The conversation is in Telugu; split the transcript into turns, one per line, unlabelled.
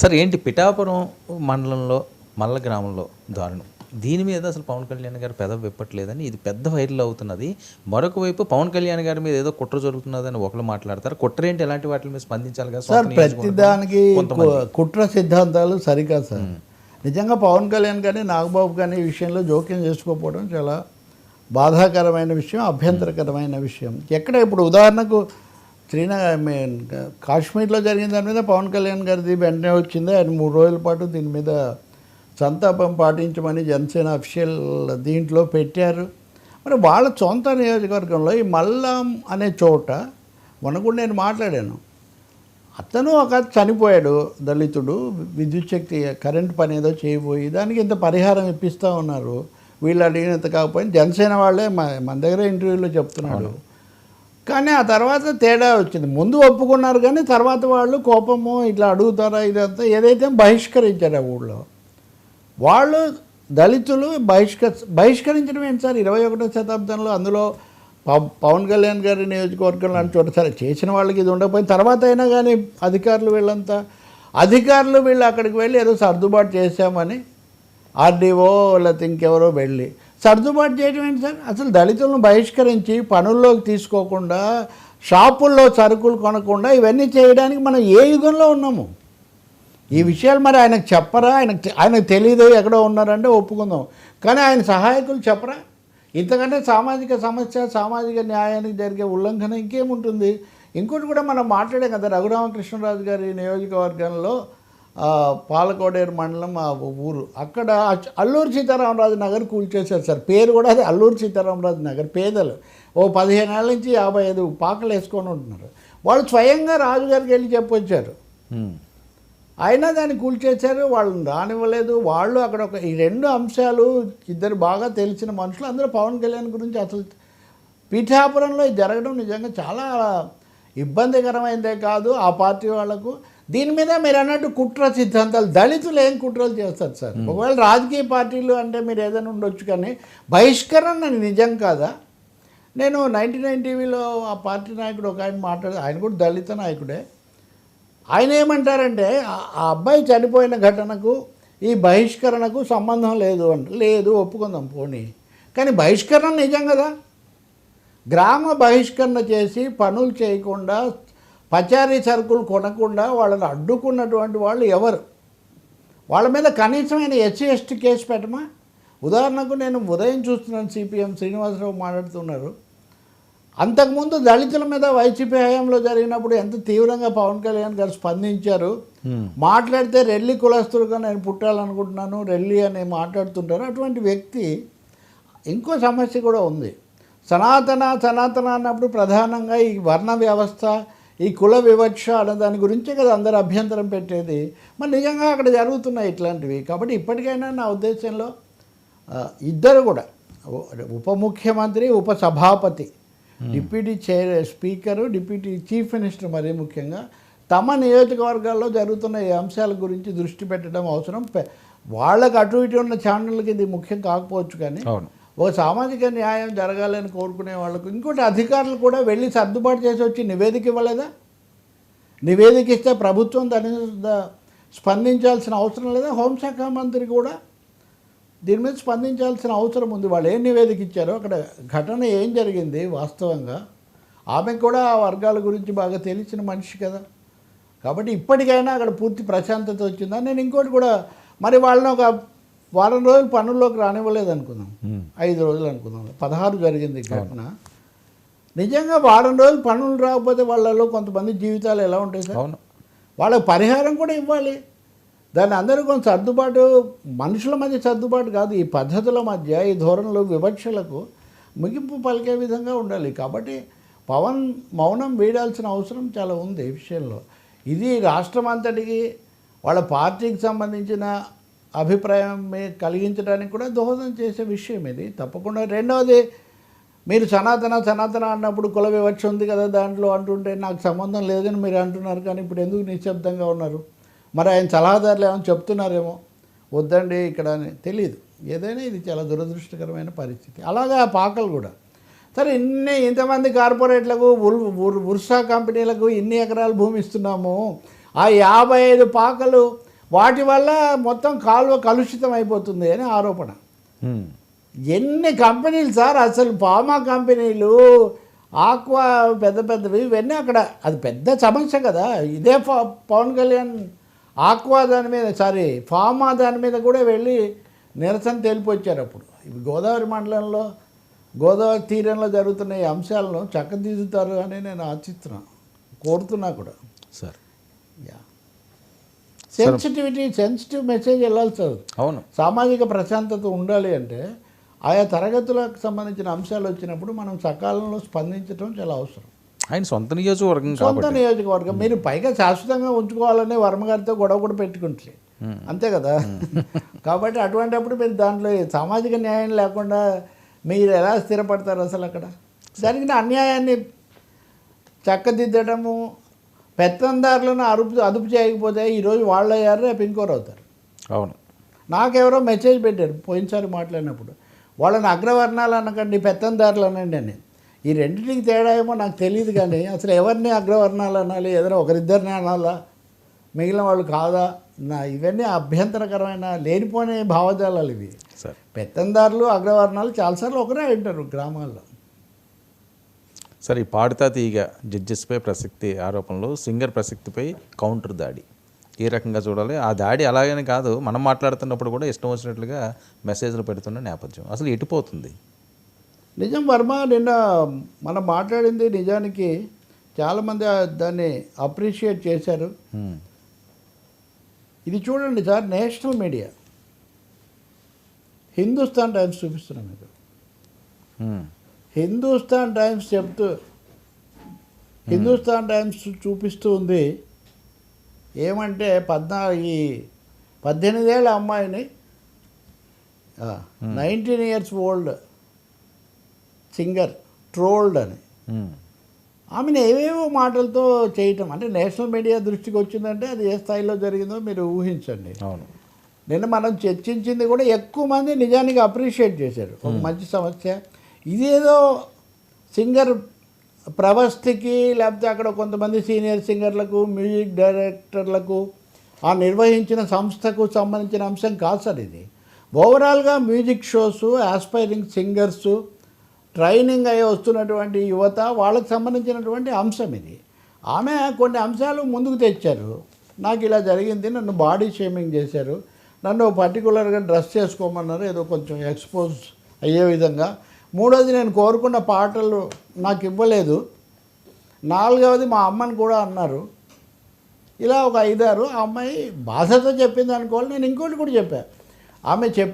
సార్ ఏంటి పిఠాపురం మండలంలో మల్ల గ్రామంలో దారుణం, దీని మీద అసలు పవన్ కళ్యాణ్ గారు పెదవి విప్పట్లేదని ఇది పెద్ద వైరల్ అవుతున్నది. మరొక వైపు పవన్ కళ్యాణ్ గారి మీద ఏదో కుట్ర జరుగుతున్నదని ఒకరు మాట్లాడతారు. కుట్ర ఏంటి, ఎలాంటి వాటి మీద స్పందించాలి కదా
సార్? ప్రతిదానికి కుట్ర సిద్ధాంతాలు సరికాదు సార్. నిజంగా పవన్ కళ్యాణ్ కానీ నాగబాబు కానీ ఈ విషయంలో జోక్యం చేసుకోకపోవడం చాలా బాధాకరమైన విషయం, అభ్యంతరకరమైన విషయం. ఎక్కడ ఇప్పుడు ఉదాహరణకు కాశ్మీర్లో జరిగిన దాని మీద పవన్ కళ్యాణ్ గారిది వెంటనే వచ్చింది. ఆయన 3 రోజుల పాటు దీని మీద సంతాపం పాటించమని జనసేన అఫీషియల్ దీంట్లో పెట్టారు. మరి వాళ్ళ సొంత నియోజకవర్గంలో ఈ మల్లాం అనే చోట మొన్న నేను మాట్లాడాను. అతను ఒక చనిపోయాడు, దళితుడు, విద్యుత్ శక్తి కరెంట్ పని ఏదో చేయబోయి దానికి ఇంత పరిహారం ఇప్పిస్తూ ఉన్నారు. వీళ్ళు అడిగినంత కాకపోయినా జనసేన వాళ్ళే మన దగ్గర ఇంటర్వ్యూలో చెప్తున్నాడు. కానీ ఆ తర్వాత తేడా వచ్చింది. ముందు ఒప్పుకున్నారు కానీ తర్వాత వాళ్ళు కోపము ఇట్లా అడుగుతారా ఇదంతా ఏదైతే బహిష్కరించారు ఆ ఊళ్ళో. వాళ్ళు దళితులు బహిష్కరించడం ఏంటి సార్ 21వ శతాబ్దంలో? అందులో పవన్ కళ్యాణ్ గారి నియోజకవర్గంలో అని చోట సరే చేసిన వాళ్ళకి ఇది ఉండకపోయిన తర్వాత అయినా కానీ అధికారులు వీళ్ళు అక్కడికి వెళ్ళి ఏదో సర్దుబాటు చేశామని ఆర్డీఓ లేకపోతే ఇంకెవరో వెళ్ళి సర్దుబాటు చేయడం ఏంటి సార్? అసలు దళితులను బహిష్కరించి పనుల్లోకి తీసుకోకుండా షాపుల్లో సరుకులు కొనకుండా ఇవన్నీ చేయడానికి మనం ఏ యుగంలో ఉన్నాము? ఈ విషయాలు మరి ఆయనకు చెప్పరా? ఆయనకు తెలీదు ఎక్కడో ఉన్నారంటే ఒప్పుకుందాం, కానీ ఆయన సహాయకులు చెప్పరా? ఇంతకంటే సామాజిక సమస్య, సామాజిక న్యాయానికి జరిగే ఉల్లంఘన ఇంకేముంటుంది? ఇంకోటి కూడా మనం మాట్లాడాం కదా, రఘురామకృష్ణరాజు గారి నియోజకవర్గంలో పాలకోడేరు మండలం ఆ ఊరు, అక్కడ అల్లూరు సీతారామరాజు నగర్ కూల్చేశారు సార్. పేరు కూడా అది అల్లూరు సీతారామరాజు నగర్. పేదలు 15 ఏళ్ళ నుంచి 55 పాకలు వేసుకొని ఉంటున్నారు. వాళ్ళు స్వయంగా రాజుగారికి వెళ్ళి చెప్పొచ్చారు, అయినా దాన్ని కూల్చేశారు. వాళ్ళని రానివ్వలేదు. వాళ్ళు అక్కడ ఈ 2 అంశాలు ఇద్దరు బాగా తెలిసిన మనుషులు. అందులో పవన్ కళ్యాణ్ గురించి అసలు పిఠాపురంలో జరగడం నిజంగా చాలా ఇబ్బందికరమైందే కాదు ఆ పార్టీ వాళ్లకు. దీని మీద మీరు అన్నట్టు కుట్ర సిద్ధాంతాలు, దళితులు ఏం కుట్రలు చేస్తారు సార్? ఒకవేళ రాజకీయ పార్టీలు అంటే మీరు ఏదైనా ఉండొచ్చు, కానీ బహిష్కరణ నిజం కాదా? నేను 99 టీవీలో ఆ పార్టీ నాయకుడు ఒక ఆయన ఆయన కూడా దళిత నాయకుడే. ఆయన ఏమంటారంటే ఆ అబ్బాయి చనిపోయిన ఘటనకు ఈ బహిష్కరణకు సంబంధం లేదు అంటే, లేదు ఒప్పుకుందాం పోనీ, కానీ బహిష్కరణ నిజం కదా? గ్రామ బహిష్కరణ చేసి పనులు చేయకుండా పచారీ సరుకులు కొనకుండా వాళ్ళని అడ్డుకున్నటువంటి వాళ్ళు ఎవరు? వాళ్ళ మీద కనీసమైన ఎస్సీ ఎస్టీ కేసు పెట్టమా? ఉదాహరణకు నేను ఉదయం చూస్తున్నాను, సిపిఎం శ్రీనివాసరావు మాట్లాడుతున్నారు. అంతకుముందు దళితుల మీద వైసీపీ హయాంలో జరిగినప్పుడు ఎంత తీవ్రంగా పవన్ కళ్యాణ్ గారు స్పందించారు. మాట్లాడితే రెల్లి కులస్తులుగా నేను పుట్టాలనుకుంటున్నాను, రెల్లి అని మాట్లాడుతుంటారు. అటువంటి వ్యక్తి. ఇంకో సమస్య కూడా ఉంది. సనాతన అన్నప్పుడు ప్రధానంగా ఈ వర్ణ వ్యవస్థ, ఈ కుల వివక్ష అనే దాని గురించే కదా అందరు అభ్యంతరం పెట్టేది. మరి నిజంగా అక్కడ జరుగుతున్నాయి ఇట్లాంటివి. కాబట్టి ఇప్పటికైనా నా ఉద్దేశంలో ఇద్దరు కూడా, ఉప ముఖ్యమంత్రి, ఉప సభాపతి, deputy speaker, deputy chief minister మరీ ముఖ్యంగా తమ నియోజకవర్గాల్లో జరుగుతున్న ఈ అంశాల గురించి దృష్టి పెట్టడం అవసరం. వాళ్ళకు అటు ఇటు ఉన్న ఛానళ్ళకి ఇది ముఖ్యం కాకపోవచ్చు, కానీ ఒక సామాజిక న్యాయం జరగాలని కోరుకునే వాళ్ళకు. ఇంకోటి, అధికారులు కూడా వెళ్ళి సర్దుబాటు చేసి వచ్చి నివేదిక ఇవ్వలేదా? నివేదిక ఇస్తే ప్రభుత్వం దాని స్పందించాల్సిన అవసరం లేదా? హోంశాఖ మంత్రి కూడా దీని మీద స్పందించాల్సిన అవసరం ఉంది. వాళ్ళు ఏం నివేదిక ఇచ్చారో, అక్కడ ఘటన ఏం జరిగింది వాస్తవంగా, ఆమె కూడా ఆ వర్గాల గురించి బాగా తెలిసిన మనిషి కదా. కాబట్టి ఇప్పటికైనా అక్కడ పూర్తి ప్రశాంతత వచ్చిందా? నేను ఇంకోటి కూడా, మరి వాళ్ళని ఒక వారం రోజులు పనుల్లోకి రానివ్వలేదు అనుకుందాం, 5 రోజులు అనుకుందాం, 16 జరిగింది ఘటన. నిజంగా వారం రోజులు పనులు రాకపోతే వాళ్ళలో కొంతమంది జీవితాలు ఎలా ఉంటాయి సార్? వాళ్ళకి పరిహారం కూడా ఇవ్వాలి. దాన్ని అందరూ కొంచెం సర్దుబాటు, మనుషుల మధ్య సర్దుబాటు కాదు, ఈ పద్ధతుల మధ్య, ఈ ధోరణులు, వివక్షలకు ముగింపు పలికే విధంగా ఉండాలి. కాబట్టి పవన్ మౌనం వీడాల్సిన అవసరం చాలా ఉంది ఈ విషయంలో. ఇది రాష్ట్రం అంతటికి, వాళ్ళ పార్టీకి సంబంధించిన అభిప్రాయం కలిగించడానికి కూడా దోహదం చేసే విషయం ఇది తప్పకుండా. రెండవది, మీరు సనాతన అన్నప్పుడు కుల వివక్ష ఉంది కదా దాంట్లో అంటుంటే నాకు సంబంధం లేదని మీరు అంటున్నారు, కానీ ఇప్పుడు ఎందుకు నిశ్శబ్దంగా ఉన్నారు? మరి ఆయన సలహాదారులు ఏమైనా చెప్తున్నారేమో, వద్దండి ఇక్కడ అని తెలియదు. ఏదైనా ఇది చాలా దురదృష్టకరమైన పరిస్థితి. అలాగే ఆ పాకలు కూడా సరే, ఇంతమంది కార్పొరేట్లకు, ఉర్సా కంపెనీలకు ఇన్ని ఎకరాలు భూమి ఇస్తున్నాము, ఆ 55 పాకలు వాటి వల్ల మొత్తం కాలువ కలుషితం అయిపోతుంది అని ఆరోపణ. ఎన్ని కంపెనీలు సార్, అసలు ఫార్మా కంపెనీలు, ఆక్వా పెద్ద పెద్దవి ఇవన్నీ అక్కడ, అది పెద్ద సమస్య కదా. ఇదే పవన్ కళ్యాణ్ ఆక్వా దాని మీద ఫార్మా దాని మీద కూడా వెళ్ళి నిరసన తెలిపొచ్చారు. అప్పుడు ఇవి గోదావరి మండలంలో గోదావరి తీరంలో జరుగుతున్న ఈ అంశాలను చక్కదిద్దుతారు అని నేను ఆశిస్తున్నాను, కోరుతున్నా కూడా.
సార్
సెన్సిటివ్ మెసేజ్ వెళ్ళాలి సార్.
అవును,
సామాజిక ప్రశాంతత ఉండాలి అంటే ఆయా తరగతులకు సంబంధించిన అంశాలు వచ్చినప్పుడు మనం సకాలంలో స్పందించడం చాలా అవసరం.
ఆయన సొంత నియోజకవర్గం
సొంత నియోజకవర్గం మీరు పైగా శాశ్వతంగా ఉంచుకోవాలనే వర్మ గారితో గొడవ కూడా పెట్టుకుంటే అంతే కదా. కాబట్టి అటువంటిప్పుడు మీరు దాంట్లో సామాజిక న్యాయం లేకుండా మీరు ఎలా స్థిరపడతారు? అసలు అక్కడ జరిగిన అన్యాయాన్ని చక్కదిద్దడము, పెత్తందారులను అదుపు చేయకపోతే ఈరోజు వాళ్ళు అయ్యారు, రేపు ఇంకోరు అవుతారు.
అవును,
నాకెవరో మెసేజ్ పెట్టారు పోయినసారి మాట్లాడినప్పుడు, వాళ్ళని అగ్రవర్ణాలు అనకండి పెత్తందారులు అనండి అని. ఈ రెండింటికి తేడా ఏమో నాకు తెలియదు, కానీ అసలు ఎవరిని అగ్రవర్ణాలు అనాలి, ఏదైనా ఒకరిద్దరిని అనాలా, మిగిలిన వాళ్ళు కాదా? ఇవన్నీ అభ్యంతరకరమైన లేనిపోయిన భావజాలాలు ఇవి. పెత్తందారులు అగ్రవర్ణాలు చాలాసార్లు ఒకరే ఉంటారు గ్రామాల్లో.
సరే, ఈ పాడుతా తీగ జడ్జెస్పై ప్రసక్తి ఆరోపణలు, సింగర్ ప్రసక్తిపై కౌంటర్ దాడి ఏ రకంగా చూడాలి? ఆ దాడి అలాగని కాదు, మనం మాట్లాడుతున్నప్పుడు కూడా ఇష్టం వచ్చినట్లుగా మెసేజ్లు పెడుతున్న నేపథ్యం అసలు ఎటుపోతుంది?
నిజం వర్మ, నిన్న మనం మాట్లాడింది నిజానికి చాలామంది దాన్ని అప్రిషియేట్ చేశారు. ఇది చూడండి sir, national media Hindustan times చూపిస్తున్నాం మీకు. హిందుస్థాన్ టైమ్స్ హిందుస్థాన్ టైమ్స్ చూపిస్తూ ఉంది ఏమంటే 18 ఏళ్ళ అమ్మాయిని 19 years ఓల్డ్ సింగర్ ట్రోల్డ్ అని ఆమెను ఏవేవో మాటలతో చేయటం. అంటే నేషనల్ మీడియా దృష్టికి వచ్చిందంటే అది ఏ స్థాయిలో జరిగిందో మీరు ఊహించండి.
అవును,
నిన్న మనం చర్చించింది కూడా ఎక్కువ మంది నిజానికి అప్రిషియేట్ చేశారు. ఒక మంచి సమస్య ఇదేదో సింగర్ ప్రవస్తికి, లేకపోతే అక్కడ కొంతమంది సీనియర్ సింగర్లకు, మ్యూజిక్ డైరెక్టర్లకు, ఆ నిర్వహించిన సంస్థకు సంబంధించిన అంశం కాదు సార్. ఇది ఓవరాల్గా music shows, aspiring singers, training అయ్యి వస్తున్నటువంటి యువత, వాళ్ళకి సంబంధించినటువంటి అంశం ఇది. ఆమె కొన్ని అంశాలు ముందుకు తెచ్చారు. నాకు ఇలా జరిగింది, నన్ను బాడీ షేమింగ్ చేశారు, నన్ను పర్టికులర్గా డ్రెస్ చేసుకోమన్నారు, ఏదో కొంచెం ఎక్స్పోజ్ అయ్యే విధంగా. మూడోది, నేను కోరుకున్న పాటలు నాకు ఇవ్వలేదు. నాలుగవది, మా అమ్మని కూడా అన్నారు. ఇలా ఒక 5-6 ఆ అమ్మాయి బాధతో చెప్పింది అనుకోవాలి. నేను ఇంకోటి కూడా చెప్పాను. ఆమె చెప్పి